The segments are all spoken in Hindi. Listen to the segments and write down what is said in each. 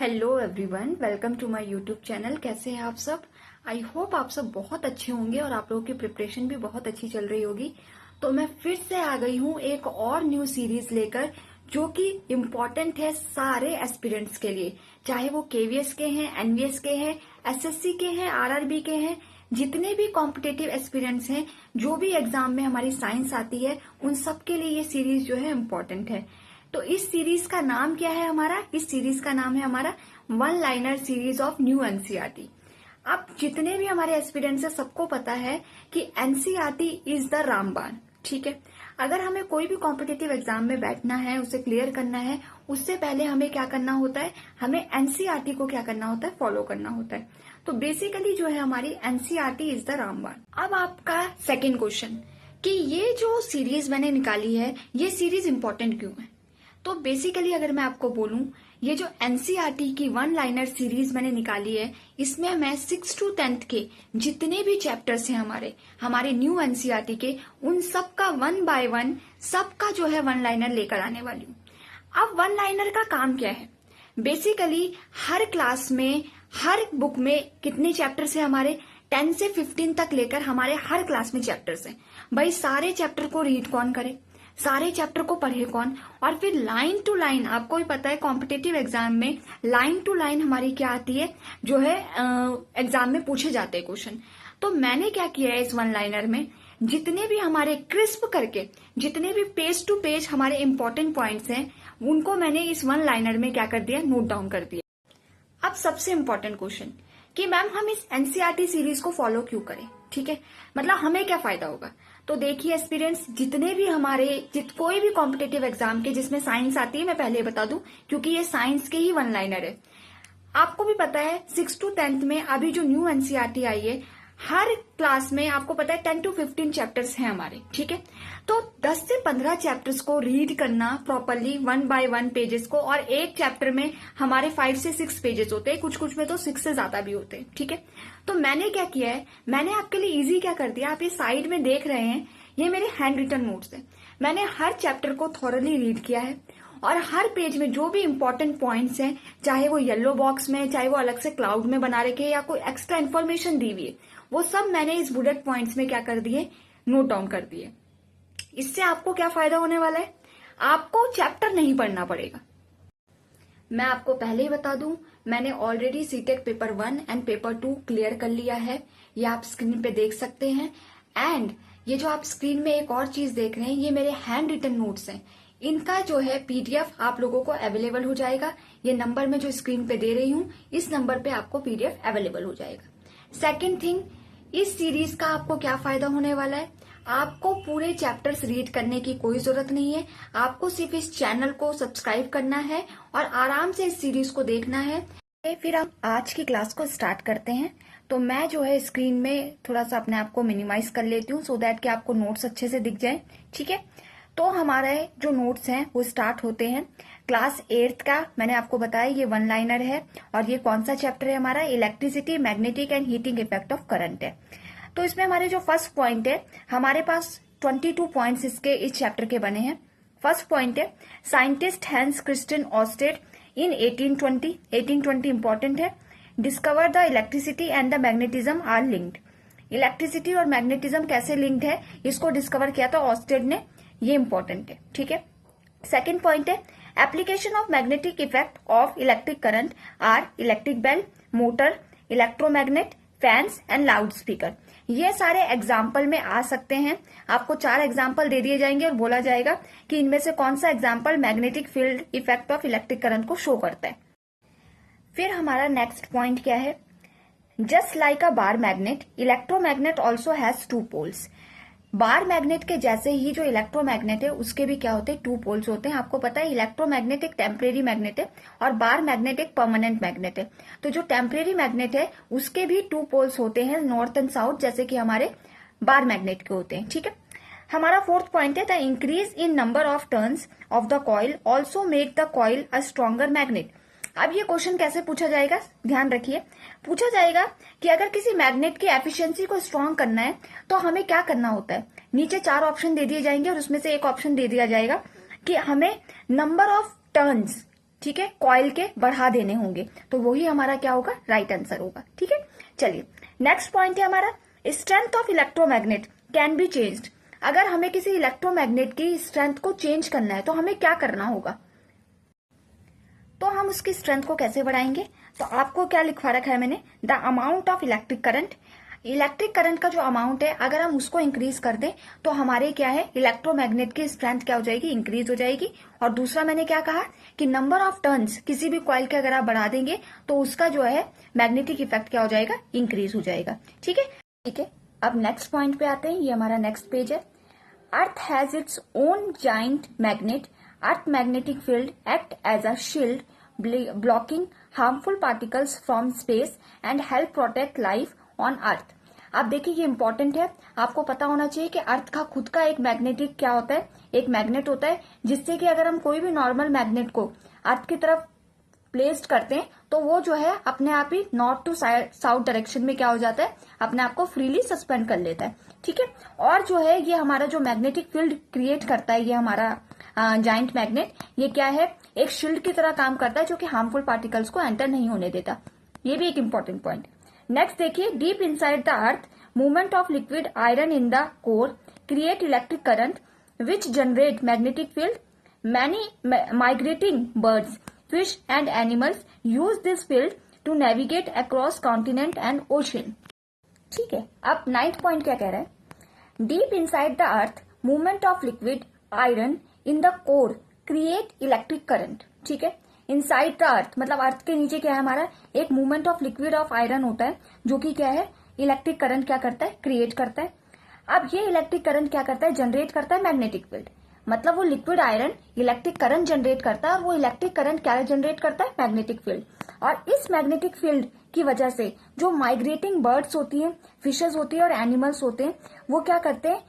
Hello everyone, welcome to my YouTube channel. कैसे हैं आप सब? आई होप आप सब बहुत अच्छे होंगे और आप लोगों की प्रिपरेशन भी बहुत अच्छी चल रही होगी। तो मैं फिर से आ गई हूँ एक और न्यू सीरीज लेकर, जो कि इम्पोर्टेंट है सारे एस्पिरेंट्स के लिए, चाहे वो केवीएस के हैं, एनवीएस के हैं, एसएससी के हैं, आरआरबी के हैं। जितने भी कॉम्पिटेटिव एस्पिरेंट्स हैं, जो भी एग्जाम में हमारी साइंस आती है, उन सब के लिए ये सीरीज जो है इम्पोर्टेंट है। तो इस सीरीज का नाम क्या है हमारा? इस सीरीज का नाम है हमारा one liner series of new NCERT. अब जितने भी हमारे एस्पिरेंट्स है, सबको पता है कि एनसीईआरटी इज द रामबाण। ठीक है, अगर हमें कोई भी कॉम्पिटेटिव एग्जाम में बैठना है, उसे क्लियर करना है, उससे पहले हमें क्या करना होता है? हमें एनसीईआरटी को क्या करना होता है? फॉलो करना होता है। तो बेसिकली जो है हमारी एनसीईआरटी इज द रामबाण। अब आपका सेकेंड क्वेश्चन कि ये जो सीरीज मैंने निकाली है, ये सीरीज इंपॉर्टेंट क्यों है? तो बेसिकली अगर मैं आपको बोलूं, ये जो एनसीईआरटी की वन लाइनर सीरीज मैंने निकाली है, इसमें मैं 6 to 10th के जितने भी चैप्टर्स हैं हमारे न्यू एनसीईआरटी के, उन सब का 1 by 1 सबका जो है वन लाइनर लेकर आने वाली हूं। अब वन लाइनर का काम क्या है? बेसिकली हर क्लास में, हर बुक में कितने चैप्टर्स हैं हमारे? 10 से 15 तक लेकर हमारे हर क्लास में चैप्टर्स हैं। भाई सारे चैप्टर को रीड कौन करे? सारे चैप्टर को पढ़े कौन? और फिर लाइन टू लाइन, आपको भी पता है कॉम्पिटेटिव एग्जाम में लाइन टू लाइन हमारी क्या आती है, जो है एग्जाम में पूछे जाते हैं क्वेश्चन। तो मैंने क्या किया है इस वन लाइनर में, जितने भी हमारे क्रिस्प करके, जितने भी पेज टू पेज हमारे इंपॉर्टेंट पॉइंट्स हैं, उनको मैंने इस वन लाइनर में क्या कर दिया? नोट डाउन कर दिया। अब सबसे इंपॉर्टेंट क्वेश्चन कि मैम हम इस एनसीईआरटी सीरीज को फॉलो क्यों करें? ठीक है, मतलब हमें क्या फायदा होगा? तो देखिए एस्पिरेंट्स, जितने भी हमारे कोई भी कॉम्पिटेटिव एग्जाम के जिसमें साइंस आती है, मैं पहले बता दूं क्योंकि ये साइंस के ही वन लाइनर है। आपको भी पता है 6 to 10th में अभी जो न्यू एनसीईआरटी आई है, हर क्लास में आपको पता है 10 to 15 चैप्टर्स हैं हमारे। ठीक है, तो 10 से 15 चैप्टर्स को रीड करना प्रॉपरली 1 by 1 पेजेस को, और एक चैप्टर में हमारे 5 से 6 पेजेस होते हैं, कुछ कुछ में तो 6 से ज्यादा भी होते हैं। ठीक है, तो मैंने क्या किया है, मैंने आपके लिए इजी क्या कर दिया, आप ये साइड में देख रहे हैं, ये मेरे हैंड रिटन नोट्स हैं। मैंने हर चैप्टर को थॉरली रीड किया है और हर पेज में जो भी इंपॉर्टेंट पॉइंट्स हैं, चाहे वो येलो बॉक्स में, चाहे वो अलग से क्लाउड में बना रखे या कोई एक्स्ट्रा इन्फॉर्मेशन दी हुई है, वो सब मैंने इस बुलेट पॉइंट्स में क्या कर दिए? नोट डाउन कर दिए। इससे आपको क्या फायदा होने वाला है? आपको चैप्टर नहीं पढ़ना पड़ेगा। मैं आपको पहले ही बता दूं, मैंने already CTET paper 1 and paper 2 clear कर लिया है। ये आप स्क्रीन पे देख सकते हैं। एंड ये जो आप स्क्रीन में एक और चीज देख रहे हैं, ये मेरे हैंड रिटन नोट्स हैं। इनका जो है पीडीएफ आप लोगों को अवेलेबल हो जाएगा। ये नंबर में जो स्क्रीन पे दे रही हूं, इस नंबर पे आपको पीडीएफ अवेलेबल हो जाएगा। सेकेंड थिंग, इस सीरीज का आपको क्या फायदा होने वाला है? आपको पूरे चैप्टर्स रीड करने की कोई जरूरत नहीं है। आपको सिर्फ इस चैनल को सब्सक्राइब करना है और आराम से इस सीरीज को देखना है। फिर हम आज की क्लास को स्टार्ट करते हैं। तो मैं जो है स्क्रीन में थोड़ा सा अपने आप को मिनिमाइज कर लेती हूँ, सो दैट कि आपको नोट्स अच्छे से दिख जाए। ठीक है, तो हमारे जो नोट्स हैं वो स्टार्ट होते हैं क्लास 8th का। मैंने आपको बताया ये वन लाइनर है, और ये कौन सा चैप्टर है हमारा? Electricity, magnetic and heating effect of current है। तो इसमें हमारे जो फर्स्ट पॉइंट है, हमारे पास 22 पॉइंट्स इसके इस चैप्टर के बने हैं। फर्स्ट पॉइंट है, scientist Hans Christian Oersted in 1820 important है, discover the electricity and the magnetism are linked. Electricity और मैग्नेटिज्म कैसे लिंक्ड है, इसको डिस्कवर किया था ऑस्टेड ने, ये इंपॉर्टेंट है। ठीक है, सेकेंड पॉइंट है, application of magnetic effect of electric current are electric bell, motor, electromagnet, fans and loudspeaker. ये सारे एग्जाम्पल में आ सकते हैं। आपको 4 एग्जाम्पल दे दिए जाएंगे और बोला जाएगा कि इनमें से कौन सा example magnetic field effect of electric current को शो करता है। फिर हमारा नेक्स्ट पॉइंट क्या है? Just like a bar magnet, electromagnet also has 2 poles. Bar magnet के जैसे ही जो इलेक्ट्रोमैग्नेट है, उसके भी क्या होते हैं? 2 पोल्स होते हैं। आपको पता है इलेक्ट्रोमैग्नेट एक टेम्परेरी मैग्नेट है और बार मैग्नेट एक परमानेंट मैग्नेट है। तो जो टेम्परेरी मैग्नेट है, उसके भी 2 पोल्स होते हैं, नॉर्थ एंड साउथ, जैसे कि हमारे बार मैग्नेट के होते हैं। ठीक है, हमारा फोर्थ पॉइंट है, the increase in number of turns of the coil also make the coil a stronger magnet. अब ये क्वेश्चन कैसे पूछा जाएगा, ध्यान रखिए। पूछा जाएगा कि अगर किसी मैग्नेट की एफिशिएंसी को स्ट्रॉन्ग करना है तो हमें क्या करना होता है। नीचे 4 ऑप्शन दे दिए जाएंगे और उसमें से एक ऑप्शन दे दिया जाएगा कि हमें नंबर ऑफ टर्न्स ठीक है, कॉइल के बढ़ा देने होंगे, तो वही हमारा क्या होगा, राइट आंसर होगा। ठीक है, चलिए नेक्स्ट पॉइंट है हमारा, strength of electromagnet can be changed. अगर हमें किसी इलेक्ट्रोमैग्नेट की स्ट्रेंथ को चेंज करना है तो हमें क्या करना होगा, तो हम उसकी स्ट्रेंथ को कैसे बढ़ाएंगे। तो आपको क्या लिखवा रखा है मैंने, the amount of electric current, electric current का जो अमाउंट है अगर हम उसको इंक्रीज कर दें तो हमारे क्या है, इलेक्ट्रोमैग्नेट की स्ट्रेंथ क्या हो जाएगी, इंक्रीज हो जाएगी। और दूसरा मैंने क्या कहा कि नंबर ऑफ टर्न्स किसी भी कॉइल के अगर आप बढ़ा देंगे तो उसका जो है मैग्नेटिक इफेक्ट क्या हो जाएगा, इंक्रीज हो जाएगा। ठीक है, ठीक है, अब नेक्स्ट पॉइंट पे आते हैं, ये हमारा नेक्स्ट पेज है। Earth has its own giant magnet, earth magnetic field act as a shield blocking harmful particles from space and help protect life on अर्थ। आप देखिए ये इंपॉर्टेंट है, आपको पता होना चाहिए कि अर्थ का खुद का एक मैग्नेटिक क्या होता है, एक मैग्नेट होता है, जिससे कि अगर हम कोई भी नॉर्मल मैग्नेट को अर्थ की तरफ प्लेस्ड करते हैं तो वो जो है अपने आप ही नॉर्थ टू साउथ डायरेक्शन में क्या हो जाता है, अपने आप को फ्रीली सस्पेंड कर लेता है। ठीक है, और जो है ये हमारा जो मैग्नेटिक फील्ड क्रिएट करता है, ये हमारा जाइंट मैग्नेट, ये क्या है, एक शील्ड की तरह काम करता है जो कि हार्मफुल पार्टिकल्स को एंटर नहीं होने देता। ये भी एक इंपॉर्टेंट पॉइंट। नेक्स्ट देखिए, deep inside the earth movement of liquid iron in the core create electric current which generate magnetic field. Many migrating birds, fish and animals use this field to navigate across continent and ocean. ठीक है, अब 9th पॉइंट क्या कह रहा है, deep inside the earth movement of liquid iron in the core create electric current. ठीक है, इनसाइड द अर्थ मतलब अर्थ के नीचे क्या है हमारा, एक movement of liquid of iron होता है जो कि क्या है, इलेक्ट्रिक करंट क्या करता है, क्रिएट करता है। अब ये इलेक्ट्रिक करंट क्या करता है, जनरेट करता है मैग्नेटिक फील्ड। मतलब वो liquid iron electric current generate करता है और वो इलेक्ट्रिक करंट क्या जनरेट करता है, मैग्नेटिक फील्ड। और इस मैग्नेटिक फील्ड की वजह से जो माइग्रेटिंग बर्ड्स होती हैं, फिशेज होती है और एनिमल्स होते हैं, वो क्या करते हैं,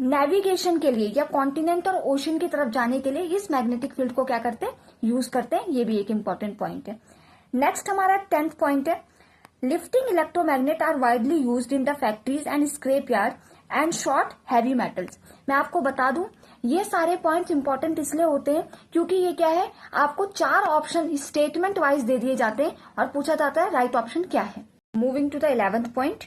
नेविगेशन के लिए या कॉन्टिनेंट और ओशन की तरफ जाने के लिए इस मैग्नेटिक फील्ड को क्या करते हैं, यूज करते हैं। ये भी एक इंपॉर्टेंट पॉइंट है। नेक्स्ट हमारा 10th पॉइंट है, lifting electromagnet are widely used in the factories and scrap yard and sort heavy metals. मैं आपको बता दूं ये सारे पॉइंट्स इंपॉर्टेंट इसलिए होते हैं क्योंकि ये क्या है, आपको 4 ऑप्शन स्टेटमेंट वाइज दे दिए जाते हैं और पूछा जाता है राइट ऑप्शन क्या है। Moving to the 11th point,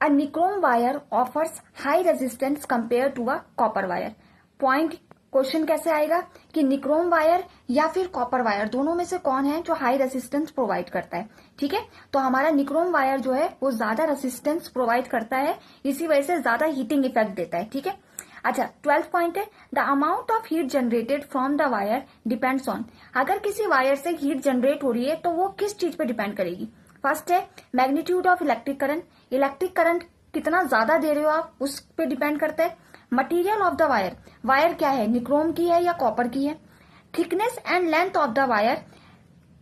a nichrome wire offers high resistance compare to a copper wire. Point question कैसे आएगा कि निक्रोम वायर या फिर कॉपर वायर दोनों में से कौन है जो हाई रेजिस्टेंस प्रोवाइड करता है। ठीक है, तो हमारा निक्रोम वायर जो है वो ज्यादा रेजिस्टेंस प्रोवाइड करता है, इसी वजह से ज्यादा हीटिंग इफेक्ट देता है। ठीक है, अच्छा 12th पॉइंट है, the amount of heat generated from the wire depends on. अगर किसी वायर से हीट जनरेट हो रही है तो वो किस चीज पे डिपेंड करेगी। फर्स्ट है magnitude of electric current, electric current कितना ज्यादा दे रहे हो आप उस पे डिपेंड करता है। Material of the wire, wire क्या है, निक्रोम की है या कॉपर की है। Thickness and length of the wire,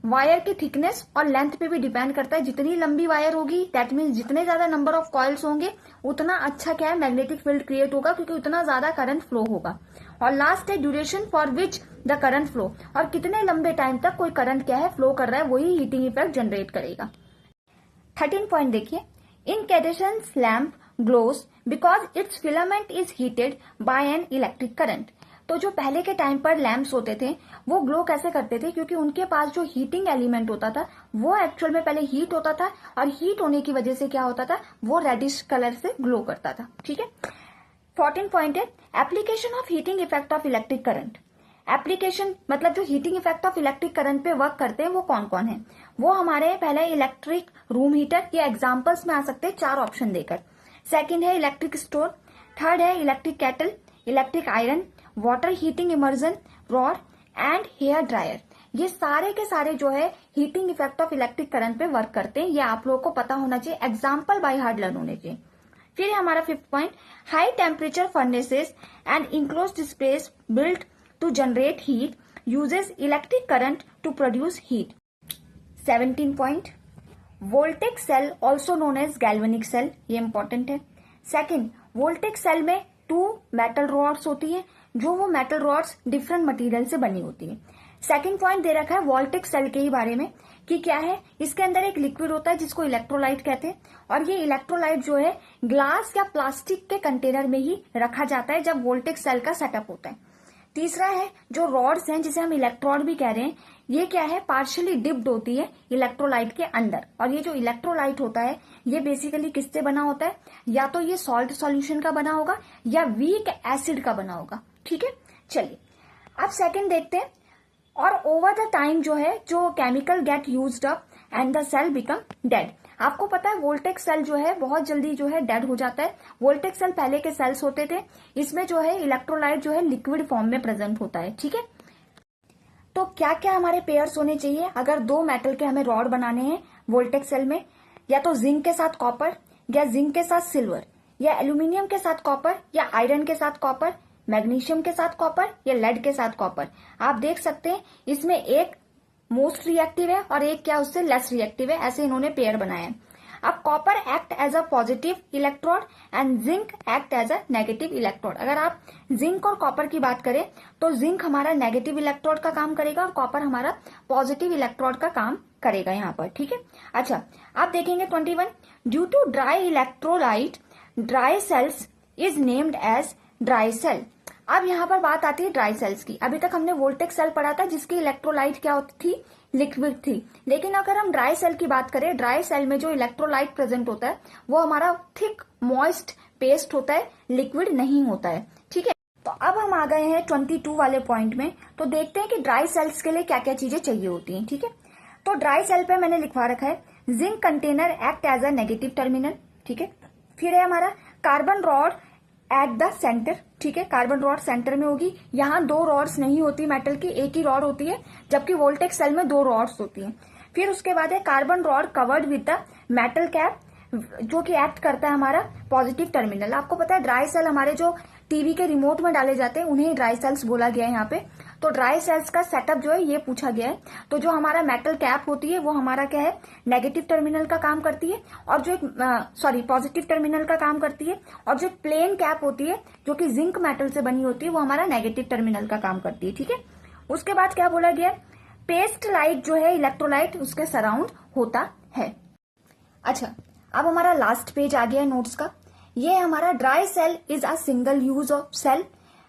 wire की थिकनेस और लेंथ पे भी डिपेंड करता है। जितनी लंबी वायर होगी दैट मीन्स जितने ज्यादा नंबर ऑफ कॉइल्स होंगे उतना अच्छा क्या है, मैग्नेटिक फील्ड क्रिएट होगा क्योंकि उतना ज्यादा करंट फ्लो होगा। और लास्ट है duration for which the current flow, और कितने लंबे टाइम तक कोई करंट क्या है फ्लो कर रहा है, वही हीटिंग इफेक्ट जनरेट करेगा। 13 पॉइंट देखिए, incandescent lamp glows because its filament is heated by an electric current. तो जो पहले के टाइम पर लैम्प्स होते थे वो ग्लो कैसे करते थे, क्योंकि उनके पास जो हीटिंग एलिमेंट होता था वो एक्चुअल में पहले हीट होता था और हीट होने की वजह से क्या होता था, वो रेडिश कलर से ग्लो करता था। ठीक है, 14 पॉइंट है, application of heating effect of electric current. Application मतलब जो heating effect of electric current पे वर्क करते हैं वो कौन कौन है, वो हमारे पहले इलेक्ट्रिक रूम हीटर, ये एग्जांपल्स में आ सकते हैं 4 ऑप्शन देकर। सेकंड है इलेक्ट्रिक स्टोव, थर्ड है electric kettle, electric iron, water heating immersion rod and hair dryer. ये सारे के सारे जो है heating effect of electric current पे वर्क करते हैं, ये आप लोगों को पता होना चाहिए, एग्जाम्पल बाय हार्ट लर्न होने चाहिए। फिर हमारा 5th point, high temperature furnaces and enclosed space built to generate heat uses electric current to produce heat. 17 point, voltaic cell also known as galvanic cell, ये important है। सेकंड, voltaic cell में 2 metal rods होती है, जो वो metal rods different material से बनी होती है। सेकंड पॉइंट दे रखा है वोल्टेक सेल के ही बारे में कि क्या है, इसके अंदर एक लिक्विड होता है जिसको इलेक्ट्रोलाइट कहते हैं, और ये इलेक्ट्रोलाइट जो है ग्लास या प्लास्टिक के कंटेनर में ही रखा जाता है जब वोल्टेक सेल का सेटअप होता है। तीसरा है जो रॉड्स हैं जिसे हम इलेक्ट्रोड भी कह रहे हैं, ये क्या है, पार्शियली डिप्ड होती है इलेक्ट्रोलाइट के अंदर। और ये जो इलेक्ट्रोलाइट होता है ये बेसिकली किससे बना होता है, या तो ये सॉल्ट सॉल्यूशन का बना होगा या वीक एसिड का बना होगा। ठीक है, चलिए अब सेकंड देखते हैं। और ओवर द टाइम जो है जो chemical get used up and the cell become dead. आपको पता है वोल्टेक सेल जो है बहुत जल्दी जो है डेड हो जाता है। वोल्टेक सेल पहले के सेल्स होते थे, इसमें जो है इलेक्ट्रोलाइट जो है लिक्विड फॉर्म में प्रेजेंट होता है। ठीक है, तो क्या क्या हमारे पेयर्स होने चाहिए अगर दो मेटल के हमें रॉड बनाने हैं वोल्टेक सेल में, या तो जिंक के साथ कॉपर, या जिंक के साथ सिल्वर, या एल्यूमिनियम के साथ कॉपर, या आयरन के साथ कॉपर, मैग्नीशियम के साथ कॉपर, या लेड के साथ कॉपर। आप देख सकते हैं इसमें एक मोस्ट रिएक्टिव है और एक क्या उससे लेस रिएक्टिव है, ऐसे इन्होंने पेयर बनाया है। अब copper act as a positive electrode and zinc act as a negative electrode. अगर आप जिंक और कॉपर की बात करें तो जिंक हमारा नेगेटिव इलेक्ट्रोड का काम करेगा और कॉपर हमारा पॉजिटिव इलेक्ट्रोड का काम करेगा यहाँ पर। ठीक है, अच्छा आप देखेंगे 21, due to dry electrolyte dry cells is named as dry cell. अब यहाँ पर बात आती है ड्राई सेल्स की। अभी तक हमने वोल्टेक सेल पढ़ा था जिसकी इलेक्ट्रोलाइट क्या होती थी, लिक्विड थी। लेकिन अगर हम ड्राई सेल की बात करें, ड्राई सेल में जो इलेक्ट्रोलाइट प्रेजेंट होता है वो हमारा थिक मॉइस्ट पेस्ट होता है, लिक्विड नहीं होता है। ठीक है, तो अब हम आ गए हैं 22 वाले पॉइंट में। तो देखते हैं कि ड्राई सेल्स के लिए क्या क्या चीजें चाहिए होती हैं। ठीक है, तो ड्राई सेल पे मैंने लिखवा रखा है zinc container act as a negative terminal. ठीक है, फिर है हमारा carbon rod at the centre. ठीक है, कार्बन रॉड सेंटर में होगी। यहाँ दो रॉड्स नहीं होती मेटल की, एक ही रॉड होती है, जबकि वोल्टेक सेल में दो रॉड्स होती हैं। फिर उसके बाद है carbon rod covered with the metal cap जो कि एक्ट करता है हमारा पॉजिटिव टर्मिनल। आपको पता है ड्राई सेल हमारे जो टीवी के रिमोट में डाले जाते हैं उन्हें ड्राई सेल्स बोला गया है यहाँ पे। तो ड्राई सेल्स का सेटअप जो है ये पूछा गया है। तो जो हमारा मेटल कैप होती है वो हमारा क्या है, नेगेटिव टर्मिनल का काम करती है, और जो पॉजिटिव टर्मिनल का काम करती है। और जो प्लेन कैप होती है जो कि जिंक मेटल से बनी होती है वो हमारा नेगेटिव टर्मिनल का काम करती है। ठीक है, उसके बाद क्या बोला गया, पेस्ट लाइक जो है इलेक्ट्रोलाइट उसके सराउंड होता है। अच्छा, अब हमारा लास्ट पेज आ गया है नोट्स का। ये हमारा dry cell is a single use of cell.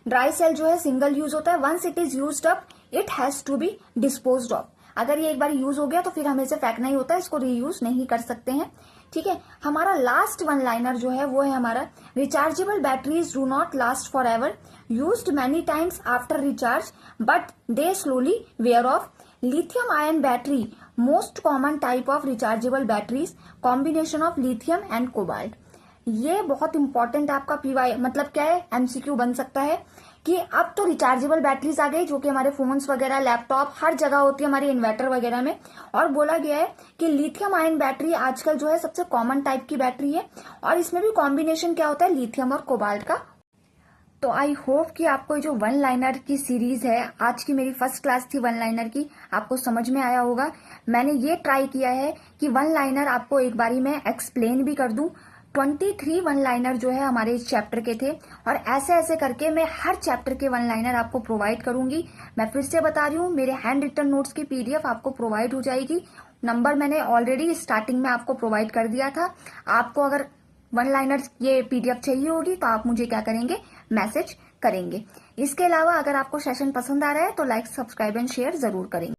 Dry cell जो है सिंगल यूज होता है। Once it is used up it has to be disposed of. अगर ये एक बार यूज हो गया तो फिर हमें इसे फेंकना ही होता है, इसको रीयूज नहीं कर सकते हैं। ठीक है, हमारा लास्ट वन लाइनर जो है वो है हमारा rechargeable batteries do not last forever, used many times after recharge but they slowly wear off. Lithium ion battery most common type of rechargeable batteries, combination of lithium and cobalt. ये बहुत इंपॉर्टेंट आपका पीवाई मतलब क्या है, एमसीक्यू बन सकता है कि अब तो रिचार्जेबल बैटरीज आ गई जो कि हमारे फोन्स वगैरह, लैपटॉप हर जगह होती है, हमारे इन्वर्टर वगैरह में। और बोला गया है कि लिथियम आयन बैटरी आजकल जो है सबसे कॉमन टाइप की बैटरी है, और इसमें भी कॉम्बिनेशन क्या होता है, लिथियम और कोबाल्ट का। तो आई होप कि आपको जो वन लाइनर की सीरीज है, आज की मेरी फर्स्ट क्लास थी वन लाइनर की, आपको समझ में आया होगा। मैंने ये ट्राई किया है कि वन लाइनर आपको एक बारी में एक्सप्लेन भी कर दूं। 23 वन लाइनर जो है हमारे इस चैप्टर के थे, और ऐसे ऐसे करके मैं हर चैप्टर के वन लाइनर आपको प्रोवाइड करूंगी। मैं फिर से बता रही हूँ, मेरे हैंड रिटन नोट्स की पीडीएफ आपको प्रोवाइड हो जाएगी। नंबर मैंने ऑलरेडी स्टार्टिंग में आपको प्रोवाइड कर दिया था। आपको अगर वन लाइनर ये पीडीएफ चाहिए होगी तो आप मुझे क्या करेंगे, मैसेज करेंगे। इसके अलावा अगर आपको सेशन पसंद आ रहा है तो लाइक, सब्सक्राइब एंड शेयर जरूर करेंगे।